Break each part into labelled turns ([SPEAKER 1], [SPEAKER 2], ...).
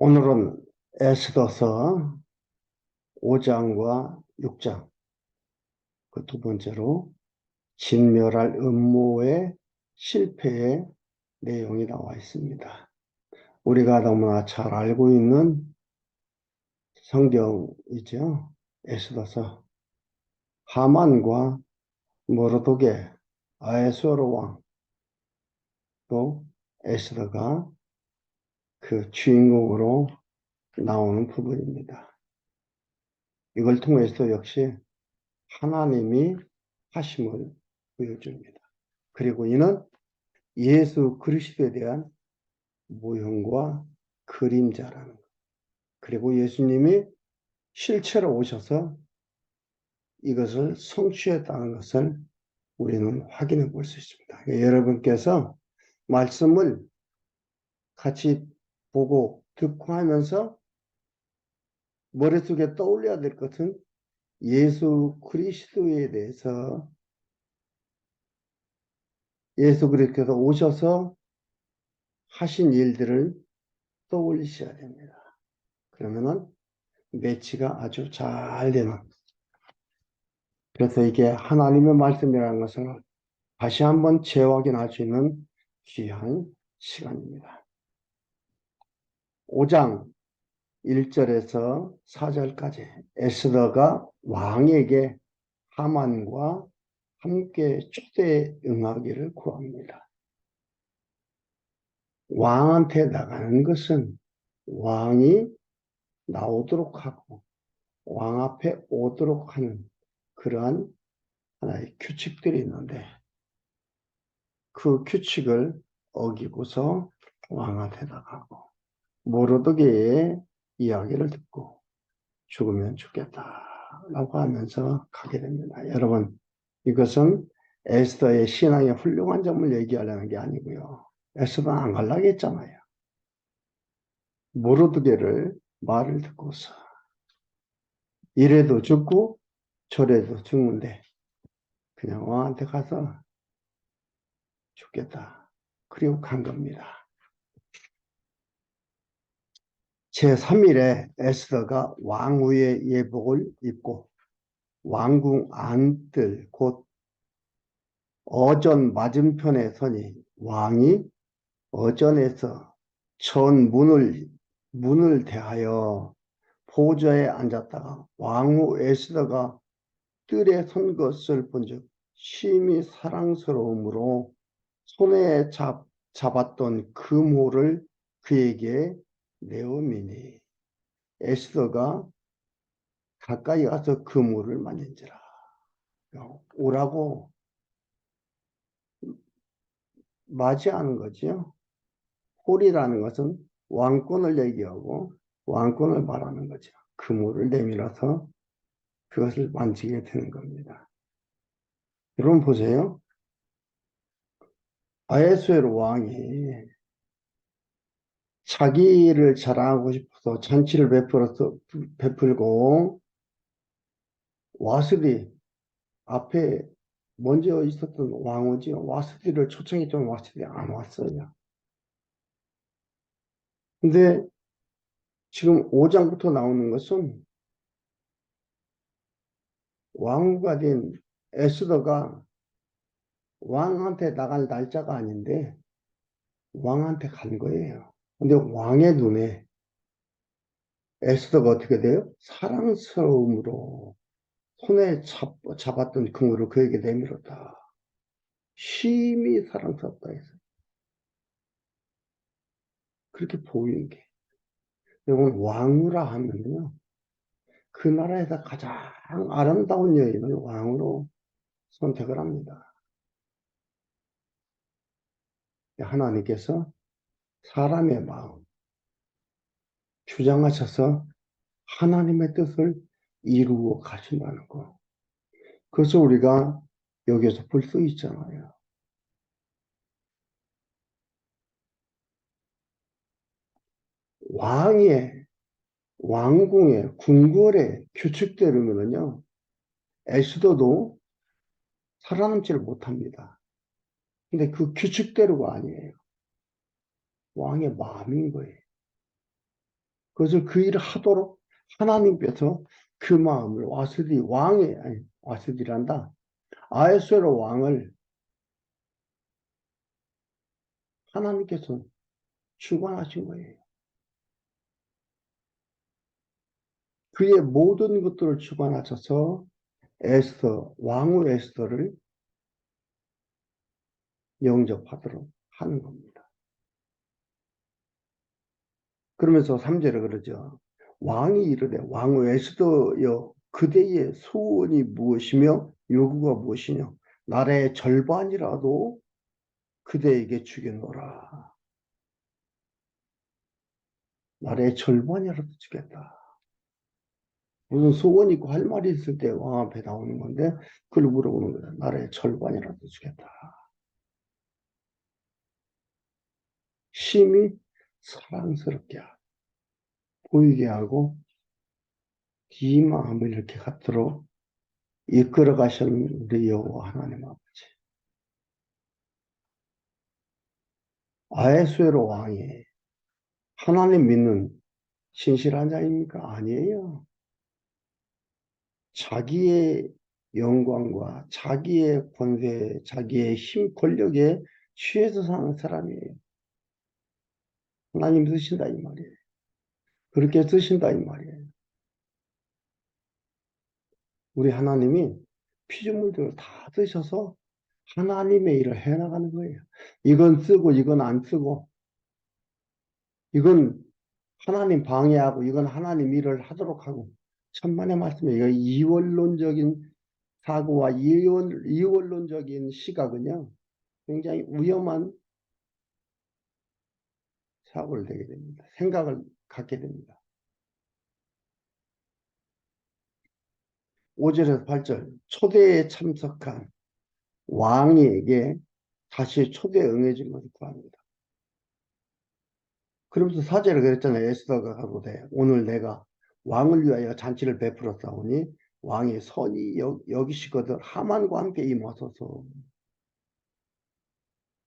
[SPEAKER 1] 오늘은 에스더서 5장과 6장, 그 두 번째로 진멸할 음모의 실패의 내용이 나와 있습니다. 우리가 너무나 잘 알고 있는 성경이죠. 에스더서. 하만과 모르드게, 아에수아로 왕, 또 에스더가 그 주인공으로 나오는 부분입니다. 이걸 통해서 역시 하나님이 하심을 보여줍니다. 그리고 이는 예수 그리스도에 대한 모형과 그림자라는 것. 그리고 예수님이 실체로 오셔서 이것을 성취했다는 것을 우리는 확인해 볼 수 있습니다. 여러분께서 말씀을 같이 보고 듣고 하면서 머릿속에 떠올려야 될 것은 예수 그리스도에 대해서 예수 그리스도께서 오셔서 하신 일들을 떠올리셔야 됩니다. 그러면은 매치가 아주 잘 되는, 그래서 이게 하나님의 말씀이라는 것을 다시 한번 재확인할 수 있는 귀한 시간입니다. 5장 1절에서 4절까지 에스더가 왕에게 하만과 함께 초대에 응하기를 구합니다. 왕한테 나가는 것은 왕이 나오도록 하고 왕 앞에 오도록 하는 그러한 하나의 규칙들이 있는데, 그 규칙을 어기고서 왕한테 나가고 모르드게의 이야기를 듣고 죽으면 죽겠다라고 하면서 가게 됩니다. 여러분, 이것은 에스더의 신앙의 훌륭한 점을 얘기하려는 게 아니고요. 에스더는 안 가려고 했잖아요. 모르드게를 말을 듣고서 이래도 죽고 저래도 죽는데 그냥 왕한테 가서 죽겠다. 그리고 간 겁니다. 제3일에 에스더가 왕후의 예복을 입고 왕궁 안뜰 곧 어전 맞은편에 서니 왕이 어전에서 문을 대하여 보좌에 앉았다가 왕후 에스더가 뜰에 선 것을 본즉 심히 사랑스러움으로 손에 잡았던 금호를 그에게 내어미니 에스더가 가까이 가서 금호를 만진지라. 오라고 맞이하는 거지요. 홀이라는 것은 왕권을 얘기하고 왕권을 말하는 거죠. 금호를 내밀어서 그것을 만지게 되는 겁니다. 여러분 보세요. 아하수에로 왕이 자기를 자랑하고 싶어서 잔치를 베풀고 와스디 앞에 먼저 있었던 왕후지 와스디를 초청했던 와스디 안 왔어요. 근데 지금 5장부터 나오는 것은 왕후가 된 에스더가 왕한테 나갈 날짜가 아닌데 왕한테 간 거예요. 근데 왕의 눈에 에스더가 어떻게 돼요? 사랑스러움으로 손에 잡았던 금으로 그에게 내밀었다. 심히 사랑스럽다 해서 그렇게 보이는 게. 여러분 왕후라 하면요, 그 나라에서 가장 아름다운 여인을 왕으로 선택을 합니다. 하나님께서 사람의 마음 주장하셔서 하나님의 뜻을 이루어 가신다는 거. 그래서 우리가 여기에서 볼 수 있잖아요. 왕의 왕궁의 궁궐의 규칙대로면요, 에스더도 살아남지를 못합니다. 근데 그 규칙대로가 아니에요. 왕의 마음인 거예요. 그래서 그 일을 하도록 하나님께서 그 마음을 와스디 왕의, 아니, 와스디란다. 아에스로 왕을 하나님께서 주관하신 거예요. 그의 모든 것들을 주관하셔서 에스더, 왕후 에스더를 영접하도록 하는 겁니다. 그러면서 3절에 그러죠. 왕이 이르되 왕후 에스더여 그대의 소원이 무엇이며 요구가 무엇이냐 나라의 절반이라도 그대에게 주겠노라. 나라의 절반이라도 주겠다. 무슨 소원이 있고 할 말이 있을 때 왕 앞에 나오는 건데 그걸 물어보는 거야. 나라의 절반이라도 주겠다. 심히 사랑스럽게 보이게 하고 이 마음을 이렇게 갖도록 이끌어 가신 우리 여호와 하나님 아버지. 아하수에로 왕이 하나님 믿는 신실한 자입니까? 아니에요. 자기의 영광과 자기의 권세, 자기의 힘, 권력에 취해서 사는 사람이에요. 하나님 쓰신다 이 말이에요. 그렇게 쓰신다 이 말이에요. 우리 하나님이 피조물들을 다 드셔서 하나님의 일을 해나가는 거예요. 이건 쓰고 이건 안 쓰고 이건 하나님 방해하고 이건 하나님 일을 하도록 하고 천만의 말씀이에요. 이원론적인 사고와 이원론적인 시각은요. 굉장히 위험한 사고를 내게 됩니다. 생각을 갖게 됩니다. 5절에서 8절 초대에 참석한 왕에게 다시 초대에 응해준 것을 구합니다. 그러면서 4절에 그랬잖아요. 에스더가 가로되 오늘 내가 왕을 위하여 잔치를 베풀었사오니 왕이 선히 여기시거든 하만과 함께 임하소서.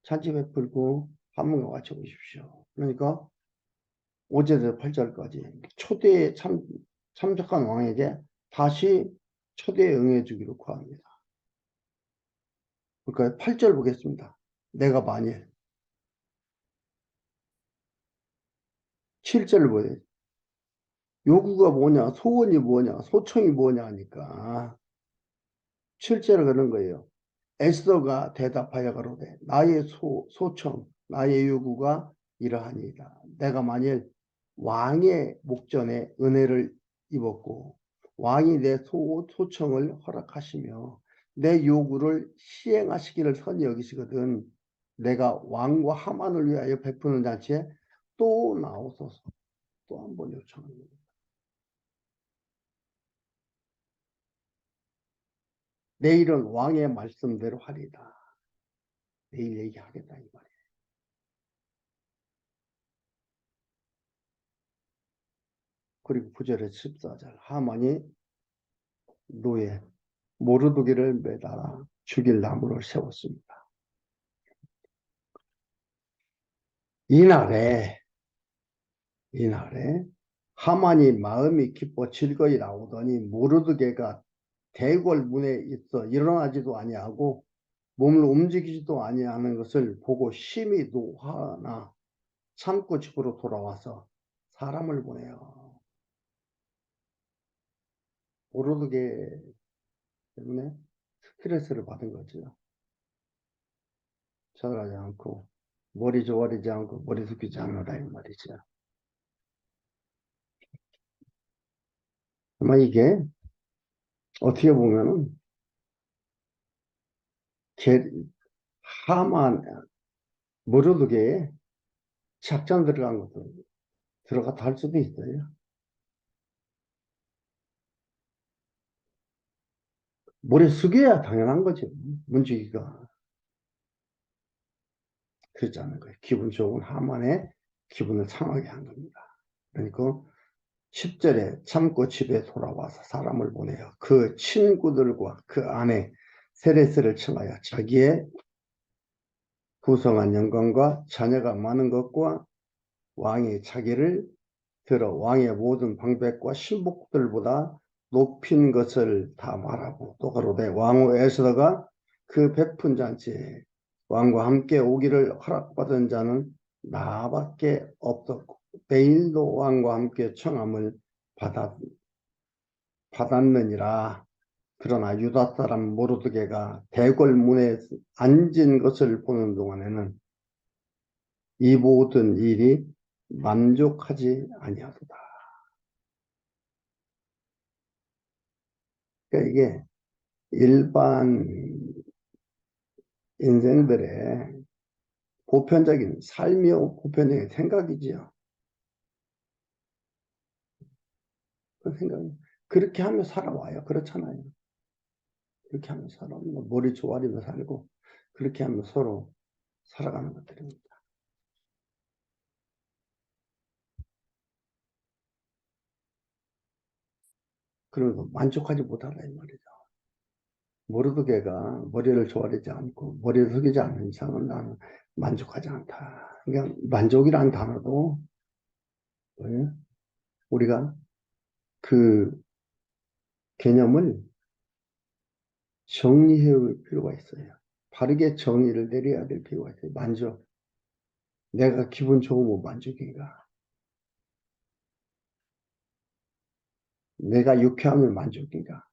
[SPEAKER 1] 잔치 베풀고 하만과 같이 오십시오. 그러니까 5절에서 8절까지 초대에 참석한 왕에게 다시 초대에 응해주기로 구합니다. 그러니까 8절 보겠습니다. 내가 만일 7절을 보여요. 요구가 뭐냐, 소원이 뭐냐, 소청이 뭐냐 하니까 7절에 그런 거예요. 에스더가 대답하여 가로되 나의 소청, 나의 요구가 이러하니이다. 내가 만일 왕의 목전에 은혜를 입었고 왕이 내 소청을 허락하시며 내 요구를 시행하시기를 선히 여기시거든 내가 왕과 하만을 위하여 베푸는 잔치에 또 나오소서. 또 한 번 요청합니다. 내일은 왕의 말씀대로 하리다. 내일 얘기하겠다 이 말이에요. 그리고 9절에 14절 하만이 노예 모르드게를 매달아 죽일 나무를 세웠습니다. 이날에 하만이 마음이 기뻐 즐거이 나오더니 모르드게가 대궐 문에 있어 일어나지도 아니하고 몸을 움직이지도 아니하는 것을 보고 심히 노하나 참고 집으로 돌아와서 사람을 보내요. 모르드게 때문에 스트레스를 받은 거죠. 절하지 않고 머리 조아리지 않고 머리 숙이지 않으라 이 말이죠. 아마 이게 어떻게 보면은 하만 모르드게에 작전 들어간 것도 들어갔다 할 수도 있어요. 머리 숙여야 당연한 거죠. 문지기가 그렇지 않은 거예요. 기분 좋은 하만의 기분을 상하게 한 겁니다. 그러니까 10절에 참고 집에 돌아와서 사람을 보내요. 그 친구들과 그 아내 세레스를 청하여 자기의 구성한 영광과 자녀가 많은 것과 왕이 자기를 들어 왕의 모든 방백과 신복들보다 높인 것을 다 말하고 또 가로되 왕후 에스더가 그 베푼 잔치에 왕과 함께 오기를 허락받은 자는 나밖에 없었고 베일도 왕과 함께 청함을 받았느니라. 그러나 유다 사람 모르드게가 대궐문에 앉은 것을 보는 동안에는 이 모든 일이 만족하지 아니하도다. 그러니까 이게 일반 인생들의 보편적인 삶이요, 보편적인 생각이지요. 그 생각이 그렇게 하며 살아와요. 그렇잖아요. 그렇게 하며 살아. 머리 조아리며 살고 그렇게 하며 서로 살아가는 것들입니다. 그러면서 만족하지 못하다 이 말이죠. 모르드게가 머리를 조아리지 않고 머리를 숙이지 않는 이상은 나는 만족하지 않다. 그러니까 만족이라는 단어도 우리가 그 개념을 정리해 올 필요가 있어요. 바르게 정의를 내려야 될 필요가 있어요. 만족. 내가 기분 좋으면 만족인가? 내가 유쾌하면 만족인가?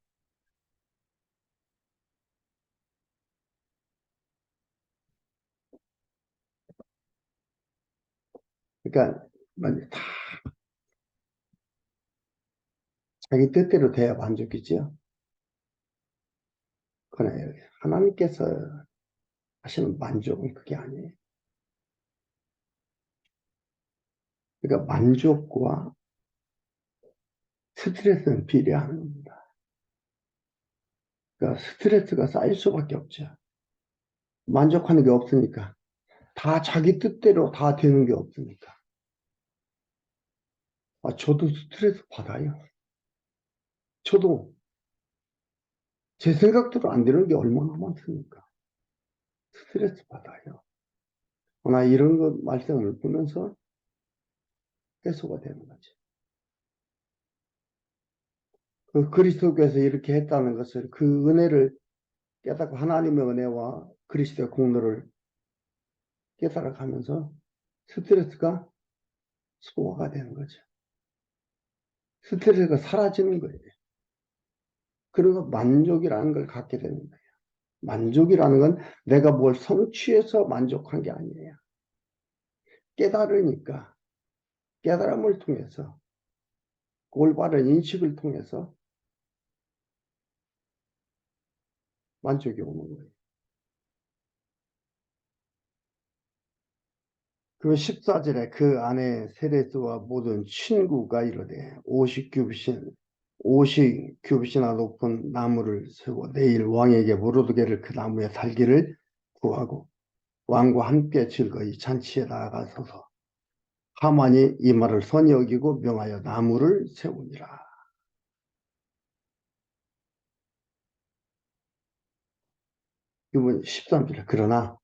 [SPEAKER 1] 그러니까 다 자기 뜻대로 돼야 만족이지요. 그러나 하나님께서 하시는 만족은 그게 아니에요. 그러니까 만족과 스트레스는 비례하는 겁니다. 그러니까 스트레스가 쌓일 수밖에 없죠. 만족하는 게 없으니까. 다 자기 뜻대로 다 되는 게 없으니까. 저도 스트레스 받아요. 저도 제 생각대로 안 되는 게 얼마나 많습니까? 스트레스 받아요. 그러나 이런 것 말씀을 보면서 해소가 되는 거지. 그 그리스도께서 이렇게 했다는 것을 그 은혜를 깨닫고 하나님의 은혜와 그리스도의 공로를 깨달아가면서 스트레스가 소화가 되는 거죠. 스트레스가 사라지는 거예요. 그리고 만족이라는 걸 갖게 되는 거예요. 만족이라는 건 내가 뭘 성취해서 만족한 게 아니에요. 깨달으니까 깨달음을 통해서 올바른 인식을 통해서 만족이 오는 거예요. 그 14절에 그 안에 세레스와 모든 친구가 이르되 50규빗이나 높은 나무를 세고 내일 왕에게 모르드게를 그 나무에 달기를 구하고 왕과 함께 즐거이 잔치에 나아가서서 하만이 이 말을 선히 여기고 명하여 나무를 세우니라. 이번 13절에 그러나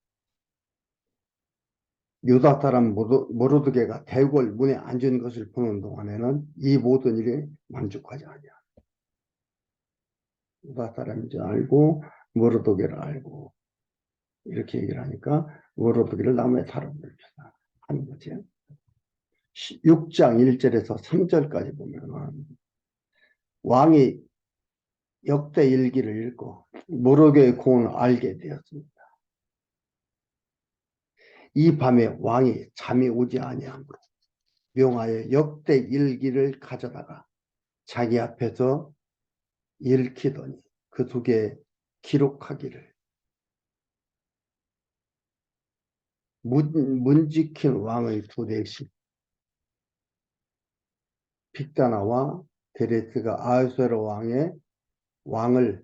[SPEAKER 1] 유다 사람 모르드게가 대궐 문에 앉은 것을 보는 동안에는 이 모든 일에 만족하지 아니야. 유다 사람인 줄 알고 모르드게를 알고 이렇게 얘기를 하니까 모르드게를 나무에 달아버렸다 하는 거지. 6장 1절에서 3절까지 보면 왕이 역대 일기를 읽고 모르드게의 공을 알게 되었습니다. 이 밤에 왕이 잠이 오지 아니하므로 명하여 역대 일기를 가져다가 자기 앞에서 읽히더니 그 두 개 기록하기를 문지킨 왕의 두 대씩 빅다나와 데레스가 아하수에로 왕을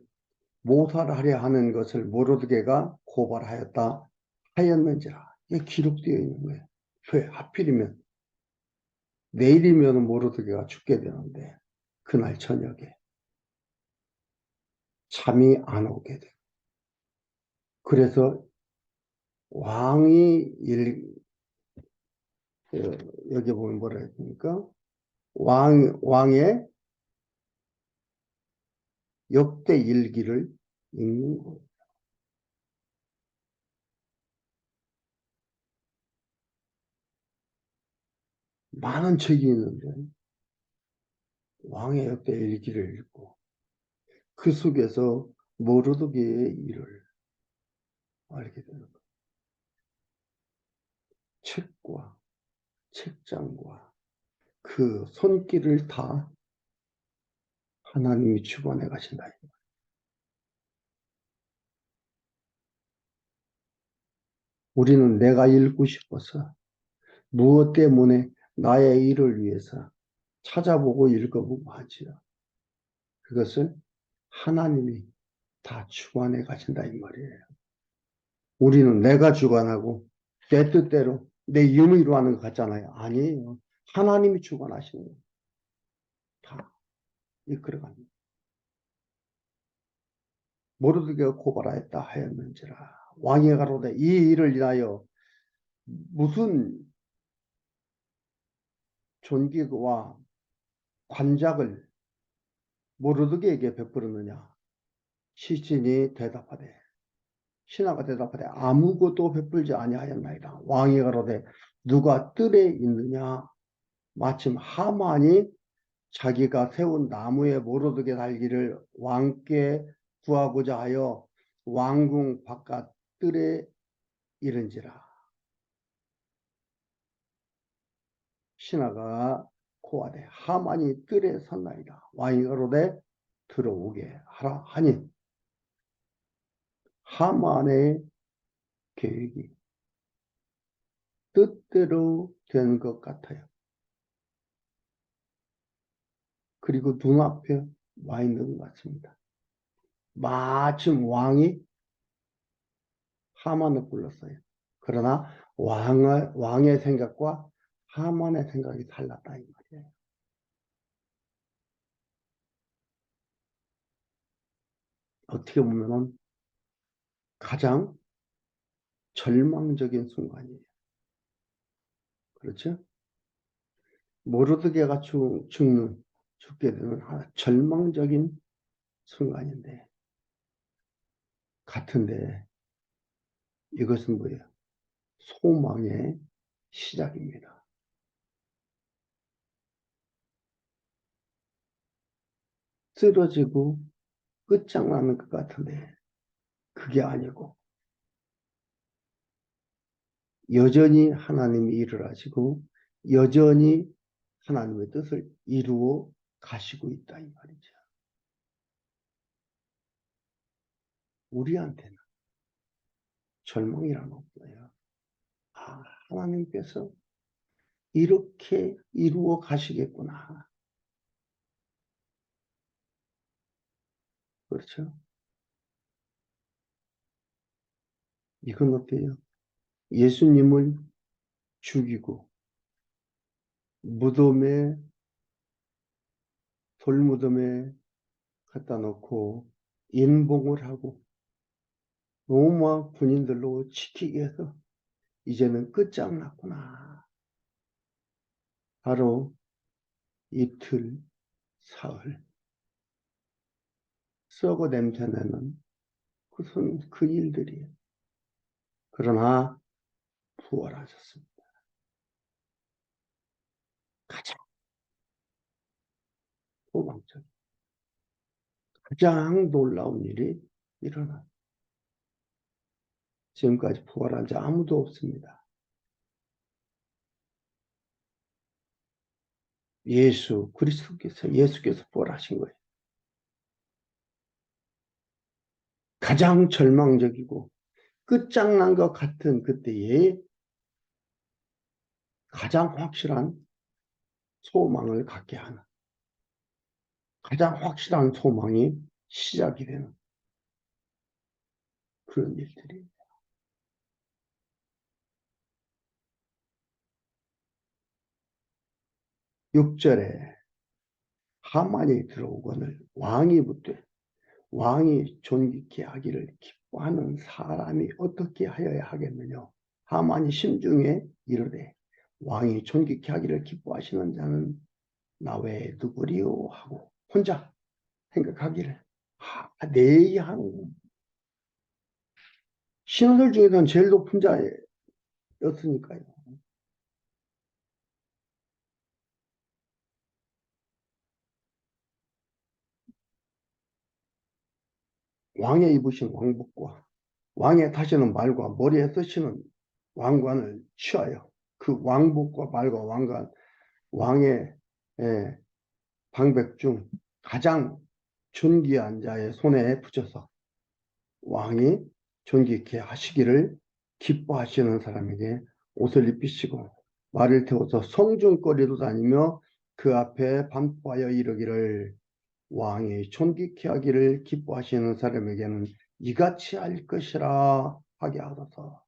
[SPEAKER 1] 모살하려 하는 것을 모르드게가 고발하였다 하였는지라. 이게 기록되어 있는 거예요. 왜 하필이면 내일이면 모르드게가 죽게 되는데 그날 저녁에 잠이 안 오게 돼. 그래서 왕이 여기 보면 뭐라 했습니까? 왕의 역대 일기를 읽는 거. 많은 책이 있는데 왕의 역대 일기를 읽고 그 속에서 모르드게의 일을 알게 되는 거예요. 책과 책장과 그 손길을 다 하나님이 주관해 가신다. 우리는 내가 읽고 싶어서 무엇 때문에 나의 일을 위해서 찾아보고 읽어보고 하지요. 그것을 하나님이 다 주관해 가신다 이 말이에요. 우리는 내가 주관하고 내 뜻대로 내 임의로 하는 것 같잖아요. 아니에요. 하나님이 주관하시는 거예요. 다 이끌어갑니다. 모르드게가 고발하였다 하였는지라 왕이 가로되 이 일을 인하여 무슨 존귀와 관작을 모르드게에게 베풀었느냐. 시신이 대답하되 신하가 대답하되 아무것도 베풀지 아니하였나이다. 왕이 가로되 누가 뜰에 있느냐. 마침 하만이 자기가 세운 나무에 모르드게 달기를 왕께 구하고자 하여 왕궁 바깥 뜰에 이른지라. 신하가 고하되 하만이 뜰에 섰나이다. 왕이 가로되 들어오게 하라 하니 하만의 계획이 뜻대로 된 것 같아요. 그리고 눈앞에 와 있는 것 같습니다. 마침 왕이 하만을 불렀어요. 그러나 왕의 생각과 하만의 생각이 달랐다 이 말이에요. 어떻게 보면은 가장 절망적인 순간이에요. 그렇죠? 모르드게가 죽게 되는 절망적인 순간인데 같은데 이것은 뭐예요? 소망의 시작입니다. 쓰러지고 끝장나는 것 같은데 그게 아니고 여전히 하나님이 일을 하시고 여전히 하나님의 뜻을 이루어 가시고 있다 이 말이죠. 우리한테는 절망이란 없어요. 아, 하나님께서 이렇게 이루어 가시겠구나. 그렇죠? 이건 어때요? 예수님을 죽이고 무덤에 돌무덤에 갖다 놓고 인봉을 하고 로마 군인들로 지키게 해서 이제는 끝장났구나. 바로 이틀, 사흘 썩어 냄새나는 그 일들이에요. 그러나 부활하셨습니다. 가장 소망적, 가장 놀라운 일이 일어나. 지금까지 부활한 자 아무도 없습니다. 예수께서 부활하신 거예요. 가장 절망적이고 끝장난 것 같은 그때에 가장 확실한 소망을 갖게 하는 가장 확실한 소망이 시작이 되는 그런 일들이 6절에 하만이 들어오거늘 왕이 묻되 왕이 존귀케 하기를 기뻐하는 사람이 어떻게 하여야 하겠느냐. 하만이 심중에 이르되 왕이 존귀케 하기를 기뻐하시는 자는 나 외에 누구리요 하고 혼자 생각하기를 내야 하는 신하들 중에서는 제일 높은 자였으니까요. 왕의 입으신 왕복과 왕의 타시는 말과 머리에 쓰시는 왕관을 취하여 그 왕복과 말과 왕관 왕의 방백 중 가장 존귀한 자의 손에 붙여서 왕이 존귀케 하시기를 기뻐하시는 사람에게 옷을 입히시고 말을 태워서 성중거리로 다니며 그 앞에 반포하여 이르기를 왕이 존귀케 하기를 기뻐하시는 사람에게는 이같이 할 것이라 하게 하소서.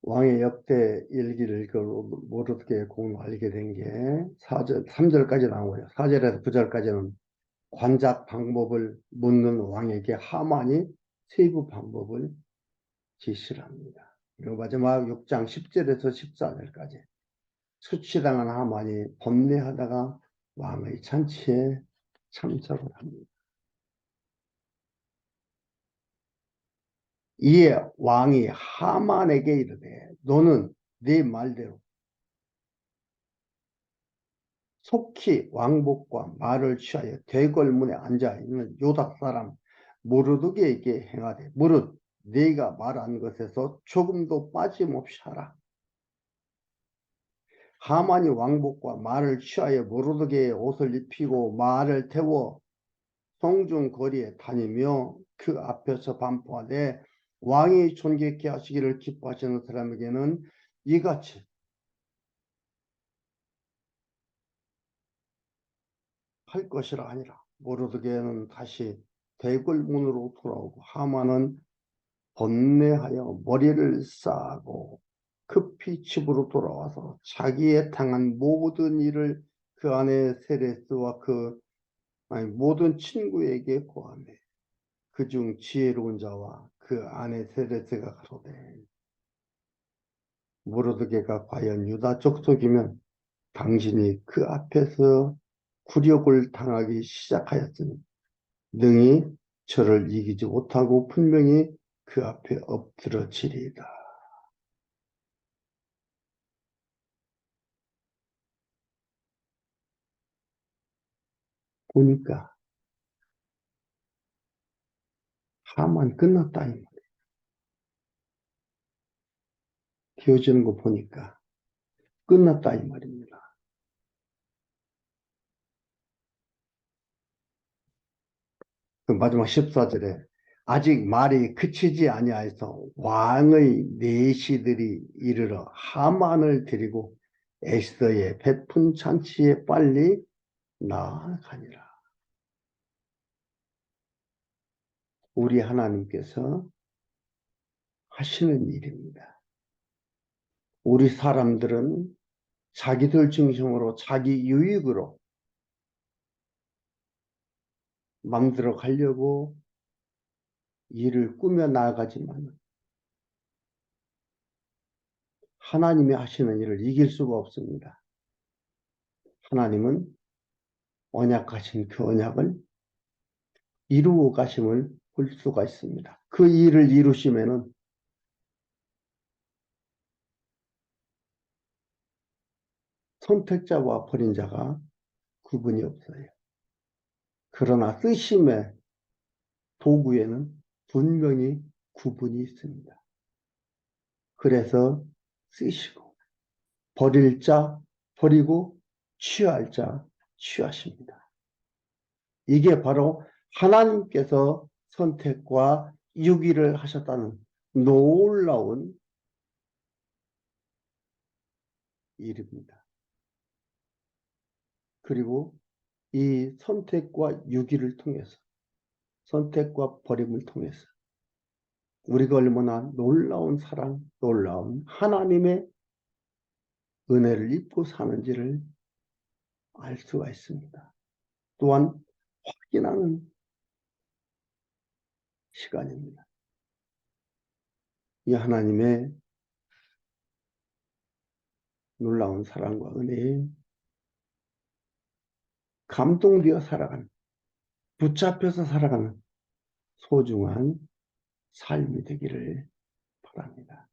[SPEAKER 1] 왕의 역대 일기를 그 모르드게 공로 알게 된 게 4절, 3절까지 나오고요. 4절에서 9절까지는 관작 방법을 묻는 왕에게 하만이 세부 방법을 지시를 합니다. 그리고 마지막 6장 10절에서 14절까지 수치당한 하만이 번뇌하다가 왕의 잔치에 참석을 합니다. 이에 왕이 하만에게 이르되 너는 네 말대로 속히 왕복과 말을 취하여 대궐문에 앉아있는 요닥 사람 모르드게에게 행하되 무릇 네가 말한 것에서 조금도 빠짐없이 하라. 하만이 왕복과 말을 취하여 모르드게의 옷을 입히고 말을 태워 성중 거리에 다니며 그 앞에서 반포하되 왕이 존귀케 하시기를 기뻐하시는 사람에게는 이같이 할 것이라 하니라. 모르드게는 다시 대궐문으로 돌아오고 하만은 번뇌하여 머리를 싸고 급히 집으로 돌아와서 자기의 당한 모든 일을 그 아내 세레스와 모든 친구에게 고하매 그중 지혜로운 자와 그 아내 세레스가 가로되 모르드게가 과연 유다 족속이면 당신이 그 앞에서 굴욕을 당하기 시작하였으니 능히 저를 이기지 못하고 분명히 그 앞에 엎드러지리이다. 보니까 하만 끝났다 이 말이에요. 되어지는 거 보니까 끝났다 이 말입니다. 그 마지막 14절에 아직 말이 그치지 아니하여서 왕의 내시들이 이르러 하만을 데리고 에스더의 베푼 잔치에 빨리 나아가니라. 우리 하나님께서 하시는 일입니다. 우리 사람들은 자기들 중심으로 자기 유익으로 만들어 가려고 일을 꾸며 나가지만 하나님이 하시는 일을 이길 수가 없습니다. 하나님은 언약하신 그 언약을 이루어 가심을 볼 수가 있습니다. 그 일을 이루시면은 선택자와 버린 자가 구분이 없어요. 그러나 쓰심의 도구에는 분명히 구분이 있습니다. 그래서 쓰시고 버릴 자 버리고 취할 자 취하십니다. 이게 바로 하나님께서 선택과 유기를 하셨다는 놀라운 일입니다. 그리고 이 선택과 유기를 통해서 선택과 버림을 통해서 우리가 얼마나 놀라운 사랑, 놀라운 하나님의 은혜를 입고 사는지를 알 수가 있습니다. 또한 확인하는 시간입니다. 이 하나님의 놀라운 사랑과 은혜에 감동되어 살아가는, 붙잡혀서 살아가는 소중한 삶이 되기를 바랍니다.